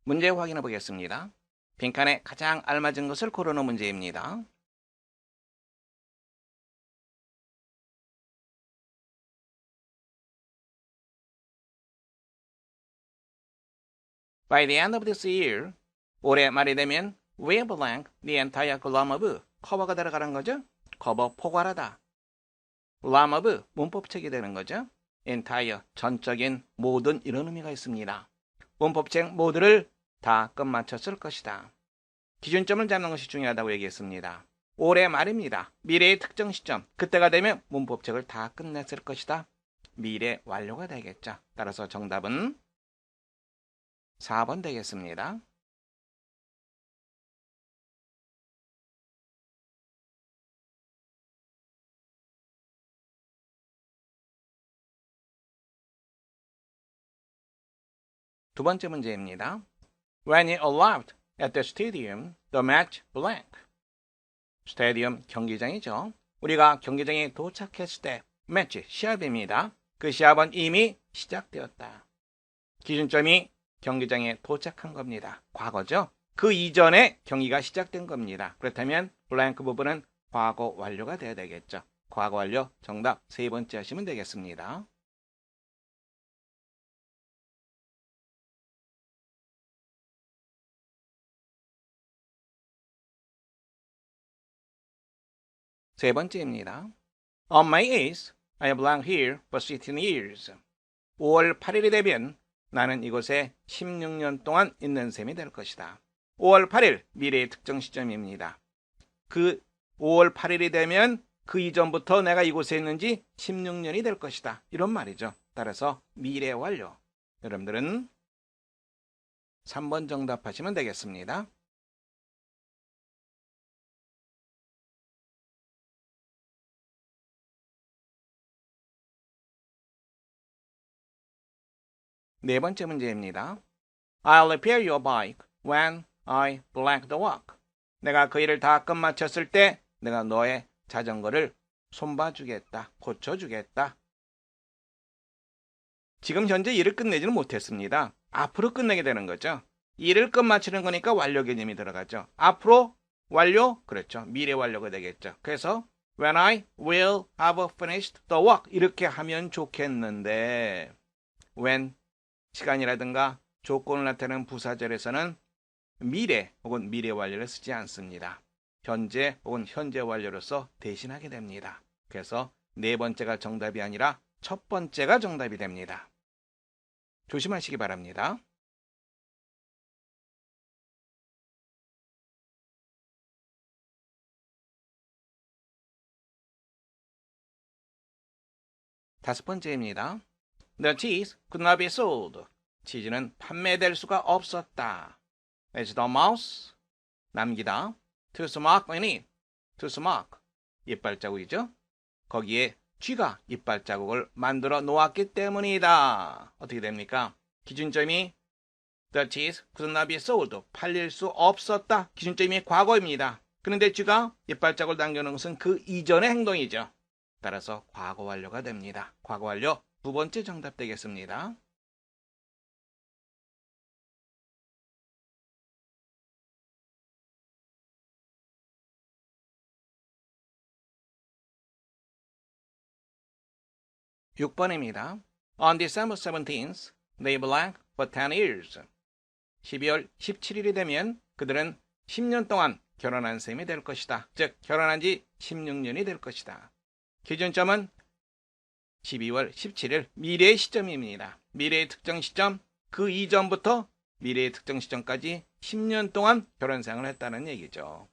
문제 확인해 보겠습니다. 빈칸에 가장 알맞은 것을 고르는 문제입니다. By the end of this year, 올해 말이 되면 we blank the entire column of 커버가 들어가는 거죠. 커버 포괄하다. column of 문법책이 되는 거죠. entire 전적인 모든 이런 의미가 있습니다. 문법책 모두를 다 끝마쳤을 것이다. 기준점을 잡는 것이 중요하다고 얘기했습니다. 올해 말입니다. 미래의 특정 시점. 그때가 되면 문법책을 다 끝냈을 것이다. 미래 완료가 되겠죠. 따라서 정답은 4번 되겠습니다. 두 번째 문제입니다. When he arrived at the stadium, the match blank. 스테디움 경기장이죠. 우리가 경기장에 도착했을 때 매치 시합입니다. 그 시합은 이미 시작되었다. 기준점이 경기장에 도착한 겁니다. 과거죠. 그 이전에 경기가 시작된 겁니다. 그렇다면 블랭크 부분은 과거 완료가 돼야 되겠죠. 과거 완료 정답 세 번째 하시면 되겠습니다. 세 번째입니다. On May 8th, I belong here for 16 years. 5월 8일이 되면 나는 이곳에 16년 동안 있는 셈이 될 것이다. 5월 8일 미래의 특정 시점입니다. 그 5월 8일이 되면 그 이전부터 내가 이곳에 있는지 16년이 될 것이다. 이런 말이죠. 따라서 미래 완료. 여러분들은 3번 정답하시면 되겠습니다. 네 번째 문제입니다. I'll repair your bike when I blank the work. 내가 그 일을 다 끝마쳤을 때 내가 너의 자전거를 손봐주겠다, 고쳐주겠다. 지금 현재 일을 끝내지는 못했습니다. 앞으로 끝내게 되는 거죠. 일을 끝마치는 거니까 완료 개념이 들어가죠. 앞으로 완료? 그렇죠. 미래 완료가 되겠죠. 그래서 when I will have finished the work 이렇게 하면 좋겠는데 when 시간이라든가 조건을 나타내는 부사절에서는 미래 혹은 미래 완료를 쓰지 않습니다. 현재 혹은 현재 완료로서 대신하게 됩니다. 그래서 네 번째가 정답이 아니라 첫 번째가 정답이 됩니다. 조심하시기 바랍니다. 다섯 번째입니다. The cheese could not be sold. 치즈는 판매될 수가 없었다. As the mouse, 남기다. To smoke in it. To smoke, 이빨 자국이죠. 거기에 쥐가 이빨 자국을 만들어 놓았기 때문이다. 어떻게 됩니까? 기준점이 The cheese could not be sold. 팔릴 수 없었다. 기준점이 과거입니다. 그런데 쥐가 이빨 자국을 남겨놓은 것은 그 이전의 행동이죠. 따라서 과거 완료가 됩니다. 과거 완료 두 번째 정답 되겠습니다. 육 번입니다. On December 17th, they blank for 10 years. 12월 17일이 되면 그들은 10년 동안 결혼한 셈이 될 것이다. 즉 결혼한 지 16년이 될 것이다. 기준점은 12월 17일 미래의 시점입니다. 미래의 특정 시점, 그 이전부터 미래의 특정 시점까지 10년 동안 결혼 생활을 했다는 얘기죠.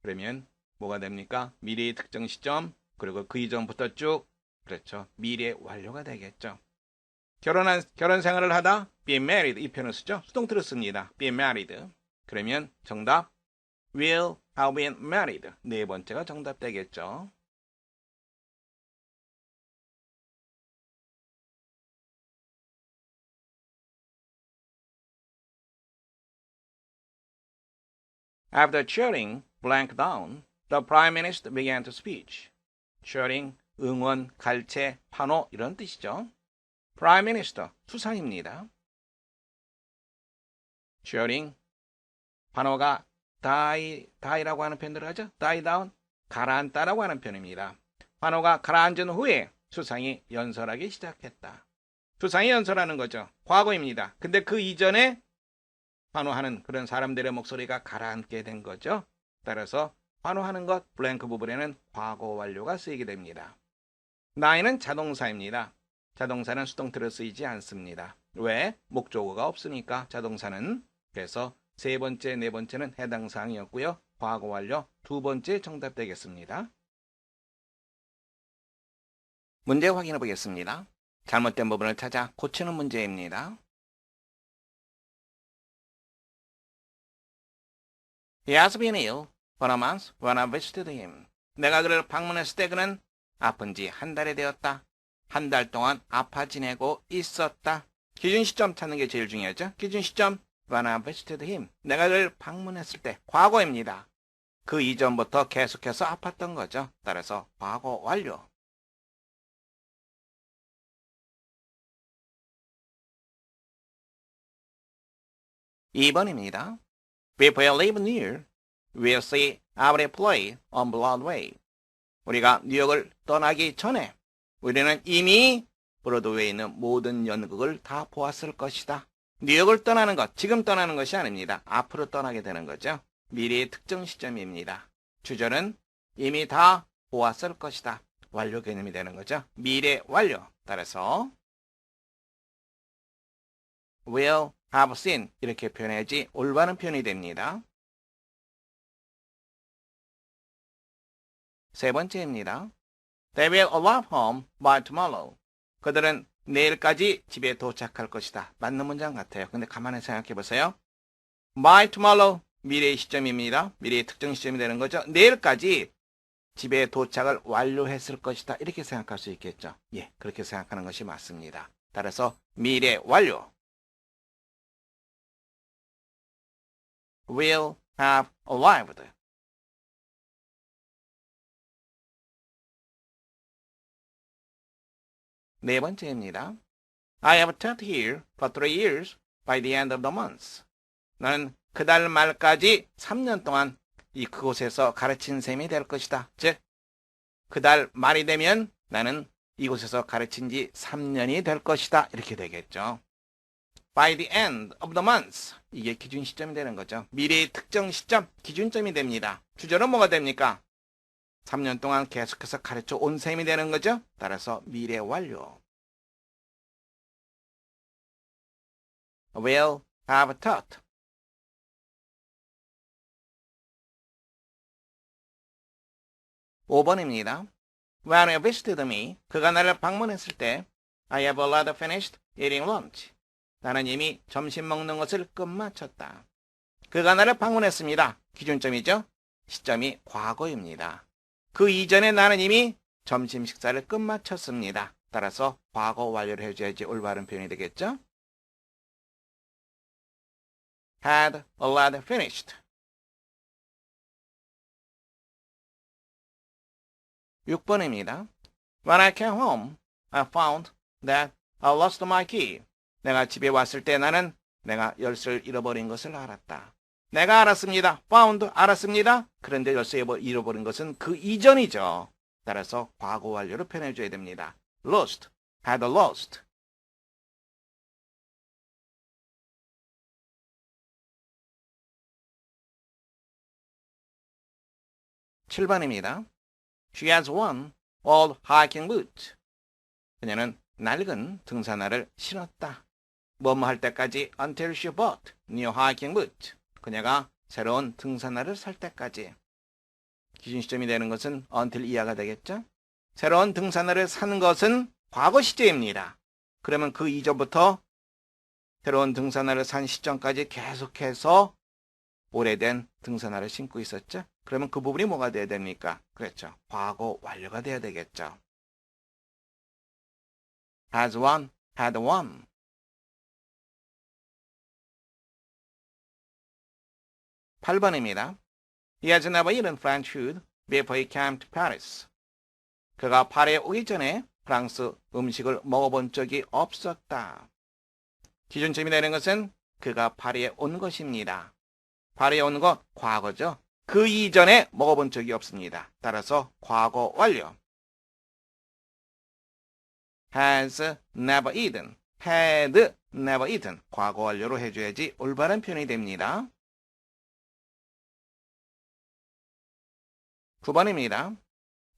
그러면 뭐가 됩니까? 미래의 특정 시점, 그리고 그 이전부터 쭉, 그렇죠. 미래 완료가 되겠죠. 결혼 생활을 하다 be married 이 표현을 쓰죠. 수동태로 씁니다. be married. 그러면 정답 will have been married. 네 번째가 정답 되겠죠. After cheering blank down, the prime minister began to speech. cheering 응원, 갈채, 환호 이런 뜻이죠. prime minister 수상입니다. sharing. 반어가 die라고 하는 표현 들어가죠? die down, 가라앉다라고 하는 표현입니다. 반어가 가라앉은 후에 수상이 연설하기 시작했다. 수상이 연설하는 거죠. 과거입니다. 근데 그 이전에 환호하는 그런 사람들의 목소리가 가라앉게 된 거죠. 따라서 환호하는 것, 블랭크 부분에는 과거 완료가 쓰이게 됩니다. 나이는 자동사입니다. 자동사는 수동태로 쓰이지 않습니다. 왜? 목적어가 없으니까 자동사는. 그래서 세 번째, 네 번째는 해당 사항이었고요. 과거 완료 두 번째 정답 되겠습니다. 문제 확인해 보겠습니다. 잘못된 부분을 찾아 고치는 문제입니다. He has been ill for a month when I visited him. 내가 그를 방문했을 때 그는 아픈 지 한 달이 되었다. 한 달 동안 아파 지내고 있었다. 기준 시점 찾는 게 제일 중요하죠. 기준 시점 when I visited him. 내가 그를 방문했을 때 과거입니다. 그 이전부터 계속해서 아팠던 거죠. 따라서 과거 완료. 2번입니다. Before you leave New York, we'll see our play on Broadway. 우리가 뉴욕을 떠나기 전에 우리는 이미 브로드웨이에 있는 모든 연극을 다 보았을 것이다. 뉴욕을 떠나는 것, 지금 떠나는 것이 아닙니다. 앞으로 떠나게 되는 거죠. 미래의 특정 시점입니다. 주절은 이미 다 보았을 것이다. 완료 개념이 되는 거죠. 미래 완료. 따라서 will have seen 이렇게 표현해야지 올바른 표현이 됩니다. 세 번째입니다. They will arrive home by tomorrow. 그들은 내일까지 집에 도착할 것이다. 맞는 문장 같아요. 근데 가만히 생각해 보세요. by tomorrow 미래의 시점입니다. 미래의 특정 시점이 되는 거죠. 내일까지 집에 도착을 완료했을 것이다. 이렇게 생각할 수 있겠죠. 예, 그렇게 생각하는 것이 맞습니다. 따라서 미래 완료. will have arrived. 네 번째입니다. I have taught here for 3 years by the end of the month. 나는 그달 말까지 3년 동안 그곳에서 가르친 셈이 될 것이다. 즉, 그달 말이 되면 나는 이곳에서 가르친 지 3년이 될 것이다. 이렇게 되겠죠. By the end of the month. 이게 기준 시점이 되는 거죠. 미래의 특정 시점, 기준점이 됩니다. 주절은 뭐가 됩니까? 3년 동안 계속해서 가르쳐 온 셈이 되는 거죠. 따라서 미래 완료. will have taught. (5번입니다) When he visited me, 그가 나를 방문했을 때 I have already finished eating lunch. 나는 이미 점심 먹는 것을 끝마쳤다. 그가 나를 방문했습니다. 기준점이죠. 시점이 과거입니다. 그 이전에 나는 이미 점심 식사를 끝마쳤습니다. 따라서 과거 완료를 해줘야지 올바른 표현이 되겠죠. had already finished. 6번입니다. When I came home, I found that I lost my key. 내가 집에 왔을 때 나는 내가 열쇠를 잃어버린 것을 알았다. 내가 알았습니다. found 알았습니다. 그런데 열쇠 잃어버린 것은 그 이전이죠. 따라서 과거 완료로 표현해줘야 됩니다. lost, had lost. 7번입니다. She has one old hiking boot. 그녀는 낡은 등산화를 신었다. 뭐뭐 할 때까지 until she bought new hiking boot. 그녀가 새로운 등산화를 살 때까지. 기준 시점이 되는 것은 until 이하가 되겠죠. 새로운 등산화를 사는 것은 과거 시제입니다. 그러면 그 이전부터 새로운 등산화를 산 시점까지 계속해서 오래된 등산화를 신고 있었죠. 그러면 그 부분이 뭐가 돼야 됩니까? 그렇죠. 과거 완료가 돼야 되겠죠. has one, had one. 8번입니다. He has never eaten French food before he came to Paris. 그가 파리에 오기 전에 프랑스 음식을 먹어본 적이 없었다. 기준점이 되는 것은 그가 파리에 온 것입니다. 파리에 온 것 과거죠. 그 이전에 먹어본 적이 없습니다. 따라서 과거 완료. has never eaten, had never eaten. 과거 완료로 해줘야지 올바른 표현이 됩니다. 9번입니다.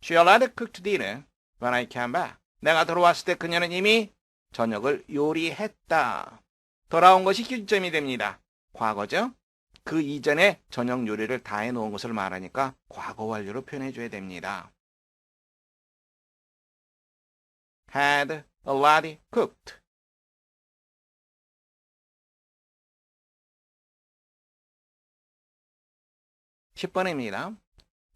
She already cooked dinner when I came back. 내가 돌아왔을 때 그녀는 이미 저녁을 요리했다. 돌아온 것이 기준점이 됩니다. 과거죠? 그 이전에 저녁 요리를 다 해놓은 것을 말하니까 과거 완료로 표현해줘야 됩니다. had already cooked. 10번입니다.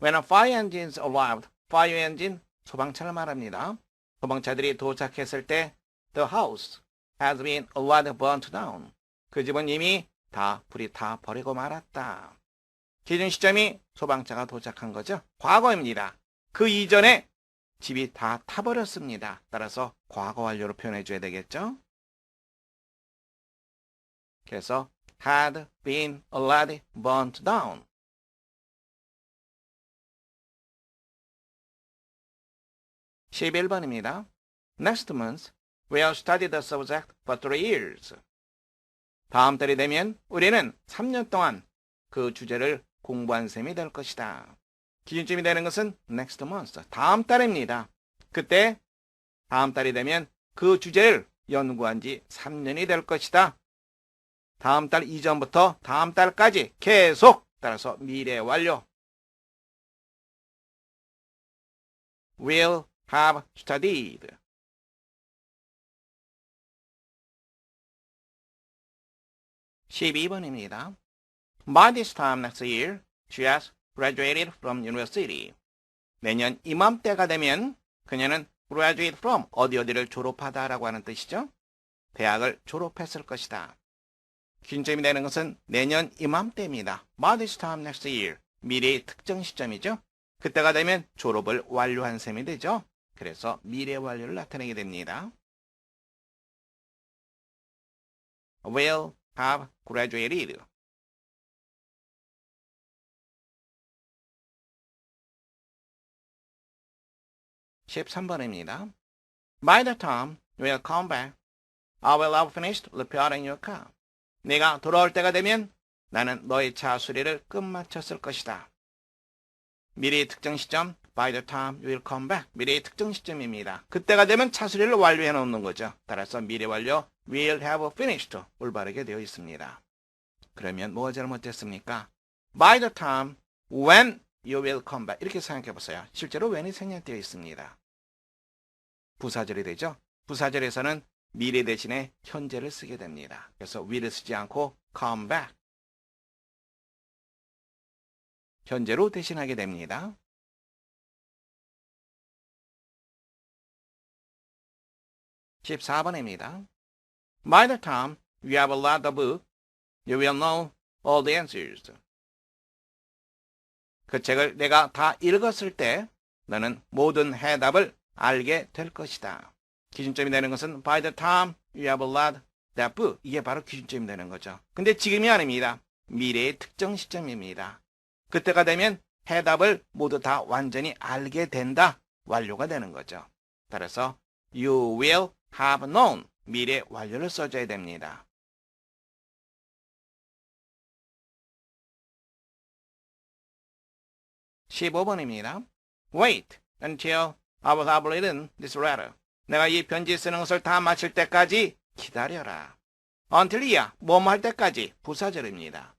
When fire engines arrived, fire engine, 소방차를 말합니다. 소방차들이 도착했을 때 the house has been already burnt down. 그 집은 이미 다 불이 다 버리고 말았다. 기준 시점이 소방차가 도착한 거죠. 과거입니다. 그 이전에 집이 다 타버렸습니다. 따라서 과거 완료로 표현해 줘야 되겠죠. 그래서 had been already burnt down. 11번입니다. Next month, we'll study the subject for 3 years. 다음 달이 되면 우리는 3년 동안 그 주제를 공부한 셈이 될 것이다. 기준점이 되는 것은 next month, 다음 달입니다. 그때 다음 달이 되면 그 주제를 연구한 지 3년이 될 것이다. 다음 달 이전부터 다음 달까지 계속, 따라서 미래 완료. will have studied. 12번입니다. By this time next year, she has graduated from university. 내년 이맘때가 되면 그녀는 graduate from 어디를 졸업하다라고 하는 뜻이죠. 대학을 졸업했을 것이다. 기준점이 되는 것은 내년 이맘때입니다. By this time next year, 미래의 특정 시점이죠. 그때가 되면 졸업을 완료한 셈이 되죠. 그래서 미래 완료를 나타내게 됩니다. will have graduated. 13번입니다. By the time you will come back, I will have finished repairing your car. 네가 돌아올 때가 되면 나는 너의 차 수리를 끝마쳤을 것이다. 미래의 특정 시점, by the time you will come back. 미래의 특정 시점입니다. 그때가 되면 차 수리를 완료해 놓는 거죠. 따라서 미래 완료, will have finished. 올바르게 되어 있습니다. 그러면 뭐가 잘못됐습니까? By the time when you will come back. 이렇게 생각해 보세요. 실제로 when이 생략되어 있습니다. 부사절이 되죠. 부사절에서는 미래 대신에 현재를 쓰게 됩니다. 그래서 will을 쓰지 않고 come back. 현재로 대신하게 됩니다. 14번입니다. By the time you have read the book, you will know all the answers. 그 책을 내가 다 읽었을 때 너는 모든 해답을 알게 될 것이다. 기준점이 되는 것은 by the time you have read that book. 이게 바로 기준점이 되는 거죠. 근데 지금이 아닙니다. 미래의 특정 시점입니다. 그때가 되면 해답을 모두 다 완전히 알게 된다. 완료가 되는 거죠. 따라서 you will have known. 미래 완료를 써줘야 됩니다. 15번입니다. Wait until I will have written this letter. 내가 이 편지 쓰는 것을 다 마칠 때까지 기다려라. until이야. 뭐뭐 할 때까지 부사절입니다.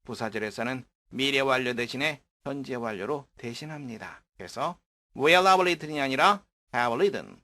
부사절에서는 미래 완료 대신에 현재 완료로 대신합니다. 그래서 will have written이 아니라 have written.